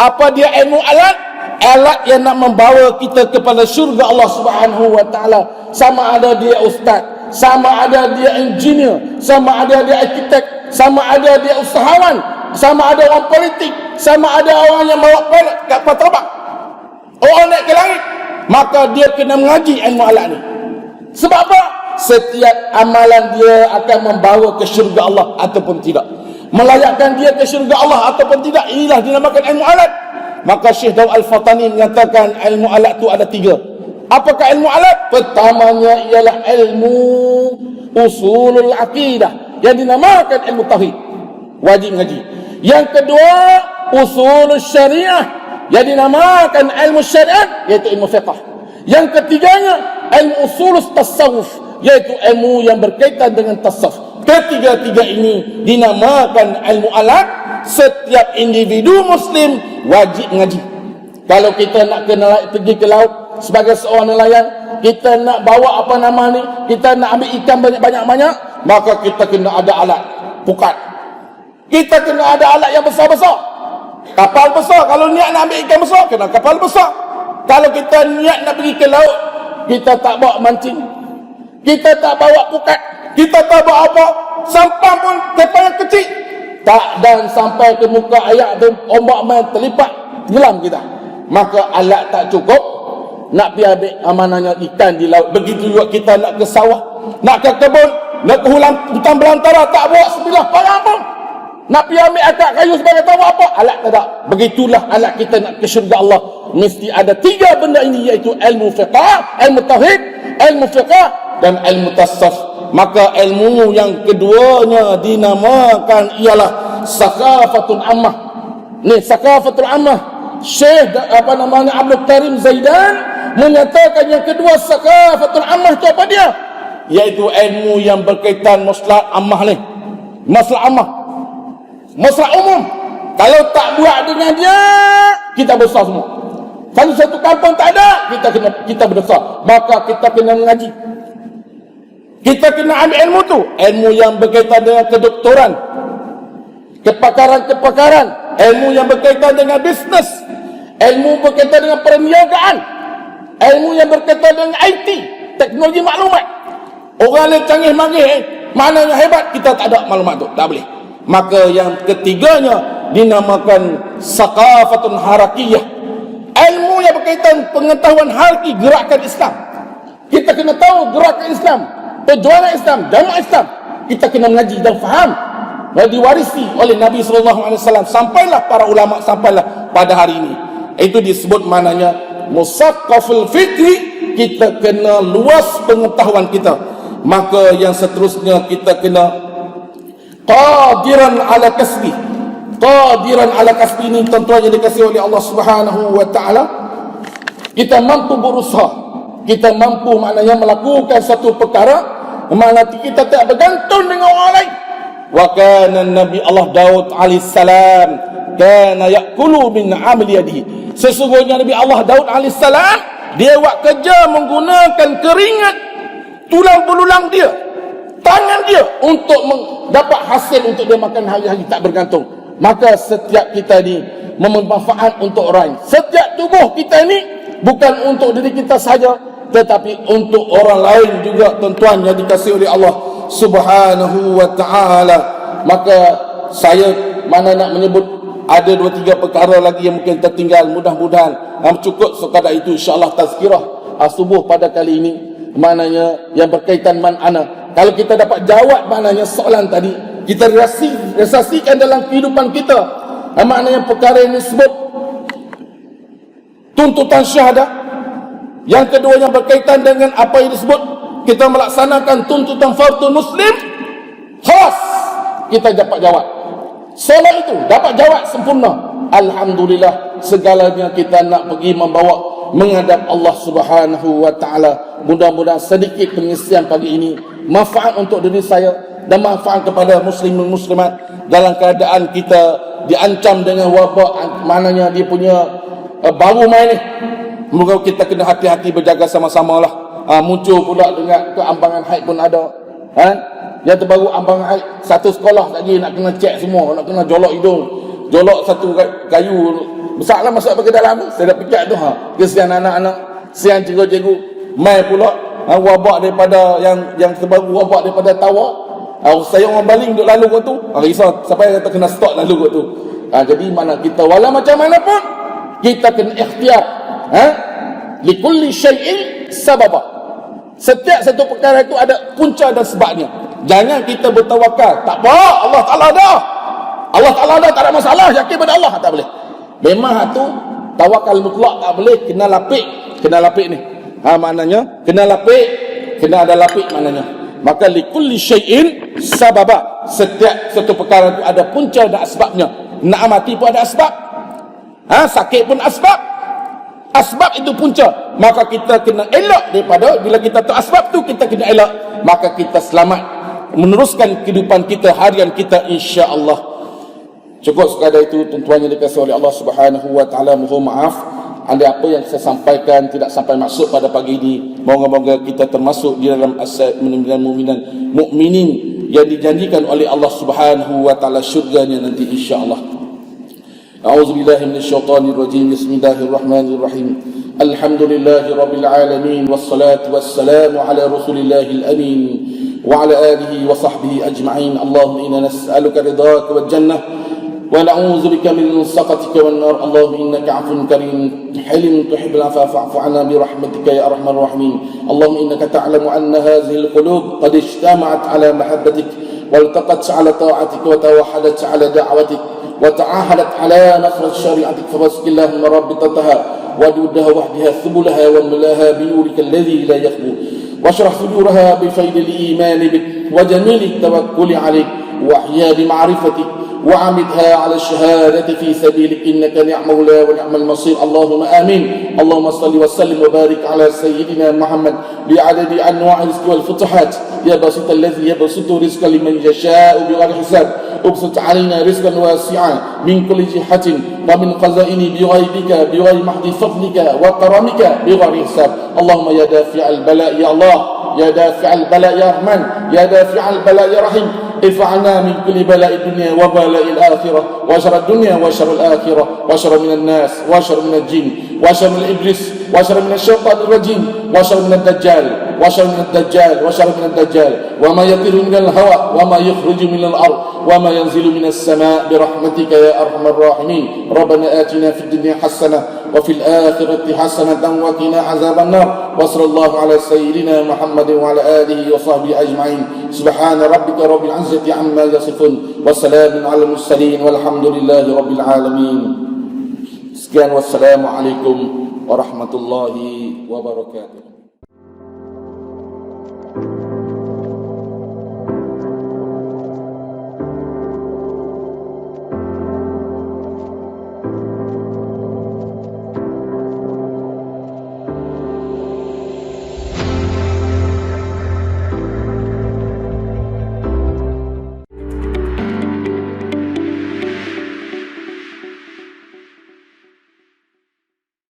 Apa dia ilmu alat? Alat yang nak membawa kita kepada syurga Allah Subhanahu wa taala. Sama ada dia ustaz, sama ada dia engineer, sama ada dia arkitek, sama ada dia usahawan, sama ada orang politik, sama ada orang yang bawa kapal terbang, orang naik ke langit. Maka dia kena mengaji ilmu alat ni. Sebab apa? Setiap amalan dia akan membawa ke syurga Allah ataupun tidak, melayakkan dia ke syurga Allah ataupun tidak. Inilah dinamakan ilmu alat. Maka Syekh Daud Al-Fatani menyatakan ilmu alat tu ada 3. Apakah ilmu alat? Pertamanya ialah ilmu usulul aqidah, yang dinamakan ilmu tauhid, wajib ngaji. Yang kedua, usulul syariah, yang dinamakan ilmu syariat, iaitu ilmu fiqh. Yang ketiganya ilmu usulul tasawuf, iaitu ilmu yang berkaitan dengan tasawuf. Ketiga-tiga ini dinamakan ilmu alat. Setiap individu muslim wajib ngaji. Kalau kita nak pergi ke laut sebagai seorang nelayan, kita nak bawa apa nama ni, kita nak ambil ikan banyak-banyak, maka kita kena ada alat pukat. Kita kena ada alat yang besar-besar. Kapal besar, kalau niat nak ambil ikan besar, kena kapal besar. Kalau kita niat nak pergi ke laut, kita tak bawa mancing, kita tak bawa pukat, kita tak bawa apa, sampan pun kapal yang kecil tak, dan sampai ke muka air tu ombak main terlipat tenggelam kita. Maka alat tak cukup nak pergi ambil amanahnya ikan di laut. Begitu juga kita nak ke sawah, nak ke kebun, nak ke hutan belantara, tak bawa sebilah parang pun. Nak pergi ambil akak kayu sebagai tahu apa, alat tak ada. Begitulah alat kita nak ke syurga Allah. Mesti ada 3 benda ini, iaitu ilmu fiqh, ilmu tauhid, ilmu fiqh dan ilmu tasawuf. Maka ilmu yang keduanya dinamakan ialah saqafatul ammah. Ni saqafatul ammah. Syekh Abdul Karim Zaidan menyatakan yang kedua saqafatul ammah itu apa dia? Iaitu ilmu yang berkaitan maslahat ammah ni. Maslahat ammah, masalah umum. Kalau tak buat dengan dia, kita besar semua. Kalau satu kampung tak ada, kita berdosa. Maka kita kena mengaji. Kita kena ambil ilmu tu. Ilmu yang berkaitan dengan kedoktoran, kepakaran, ilmu yang berkaitan dengan bisnes, ilmu berkaitan dengan perniagaan, ilmu yang berkaitan dengan IT, teknologi maklumat. Orang lain canggih manggih, maknanya hebat, kita tak ada maklumat tu, tak boleh. Maka yang ketiganya dinamakan saqafatun harakiyah. Ilmu yang berkaitan pengetahuan haraki gerakan Islam. Kita kena tahu gerakan Islam, perjuangan Islam, jamaah Islam. Kita kena mengaji dan faham. Dan diwarisi oleh Nabi SAW. Sampailah para ulama, sampailah pada hari ini. Itu disebut maknanya musaqqaful fikri. Kita kena luas pengetahuan kita. Maka yang seterusnya kita kena qadiran ala kasbi. Qadiran ala kasbi ini tentu saja dikasih oleh Allah Subhanahu wa taala. Kita mampu berusaha, kita mampu maknanya melakukan satu perkara, makna kita tak bergantung dengan orang lain. Wa kana Nabi Allah Daud alaihissalam kana ya'kulu min 'amali yadihi. Sesungguhnya Nabi Allah Daud alaihissalam, dia buat kerja menggunakan keringat tulang belulang dia, tangan dia, untuk dapat hasil untuk dia makan hari-hari, tak bergantung. Maka setiap kita ni memanfaat untuk orang. Setiap tubuh kita ni bukan untuk diri kita saja, tetapi untuk orang lain juga, tuan-tuan yang dikasihi oleh Allah Subhanahu wa taala. Maka saya mana nak menyebut ada 2-3 perkara lagi yang mungkin tertinggal. Mudah-mudahan cukup sekadar itu, insya-Allah tazkirah subuh pada kali ini, maknanya yang berkaitan man ana. Kalau kita dapat jawab maknanya soalan tadi, kita realisasikan dalam kehidupan kita, maknanya perkara ini disebut tuntutan syahadah. Yang kedua yang berkaitan dengan apa yang disebut kita melaksanakan tuntutan fardu muslim, khas kita dapat jawab. Soalan itu dapat jawab sempurna. Alhamdulillah, segalanya kita nak pergi membawa menghadap Allah Subhanahu wa taala. Mudah-mudahan sedikit pengisian pagi ini manfaat untuk diri saya dan manfaat kepada muslimin muslimat dalam keadaan kita diancam dengan wabak, maknanya dia punya baru main ni. Moga kita kena hati-hati, berjaga sama-sama lah. Muncul pula dengan keambangan haid pun ada. Yang terbaru ambangan haid, satu sekolah lagi nak kena cek semua, nak kena jolok hidung, jolok satu kayu besar lah masuk ke dalam. Saya dah fikir tu, kesian anak-anak, kesian cikgu-cikgu. Mai pula wabak daripada yang terbaru, wabak daripada tawa. Saya orang baling duduk lalu kot tu, risau sampai kata kena stop lalu kot tu. Jadi mana kita wala macam mana pun, kita kena ikhtiar. Likulli syai'in sababa. Setiap satu perkara itu ada punca dan sebabnya. Jangan kita bertawakal, tak apa, Allah Ta'ala ada, Allah Ta'ala ada, tak ada masalah, yakin pada Allah, tak boleh. Memang tu tawakal mutlak tak boleh, kena lapik ni. Maknanya kena lapik, kena ada lapik maknanya. Maka likulli syai'in sababa. Setiap satu perkara itu ada punca dan asbabnya. Nak mati pun ada asbab, sakit pun asbab. Asbab itu punca. Maka kita kena elak daripada, bila kita tahu asbab tu, kita kena elak, maka kita selamat meneruskan kehidupan kita, harian kita, insya-Allah. Cukup sekadar itu, tuan-tuan yang dikasihi oleh Allah Subhanahu wa taala. Mohon maaf ada apa yang saya sampaikan tidak sampai maksud pada pagi ini, moga-moga kita termasuk di dalam mukminin yang dijanjikan oleh Allah Subhanahu wa taala syurganya nanti insyaallah. A'udzubillahi minasyaitonir rajim. Bismillahirrahmanirrahim. Alhamdulillahi rabbil alamin wassalatu wassalamu ala rasulillahil amin wa ala alihi wa sahbihi ajma'in. Allahumma inna nas'aluka ridhaka wal jannah ونعوذ بك من سخطك والنار. اللهم إنك عفو كريم حليم تحب العفو فاعف عنا برحمتك يا أرحم الراحمين. اللهم إنك تعلم أن هذه القلوب قد اجتمعت على محبتك والتقت على طاعتك وتوحدت على دعوتك وتعاهدت على نصرة شريعتك فبارك اللهم رابطتها ودودها وحدها ثبلها وملاها بنورك الذي لا يخبو واشرح صدورها بفيض الإيمان بك وجميل التوكل عليك وأحيا بمعرفتك وعمدها على الشهادة في سبيلك إنك نعم مولى ونعم المصير. اللهم آمين. اللهم صل وسلم وبارك على سيدنا محمد بعدد أنواع الرزق والفتوحات يا باسط الذي يبسط رزقا لمن يشاء بغير حساب ابسط علينا رزقا واسعا من كل جهة ومن خزائن بغيبك بغير محض فضلك وكرمك بغير حساب. اللهم يا دافع البلاء يا الله، يا دافع البلاء يا رحمن، يا دافع البلاء يا رحيم، ارفعنا من كل بلاء الدنيا وبلاء الآخرة وشر الدنيا وشر الآخرة وشر من الناس وشر من الجن وشر من الإبليس وشر من الشيطان الرجيم وشر من الدجال وشر من الدجال وشر من الدجال وما يطير من الهوى وما يخرج من الأرض وما ينزل من السماء برحمتك يا أرحم الراحمين. ربنا آتنا في الدنيا حسنة وفي الآخرة حسنة وقنا عذاب النار. وصلى الله على سيدنا محمد وعلى آله وصحبه أجمعين. سبحان ربك رب العزة عما يصفون وسلام على المرسلين والحمد لله رب العالمين. Sekian, wassalamualaikum warahmatullahi wabarakatuh.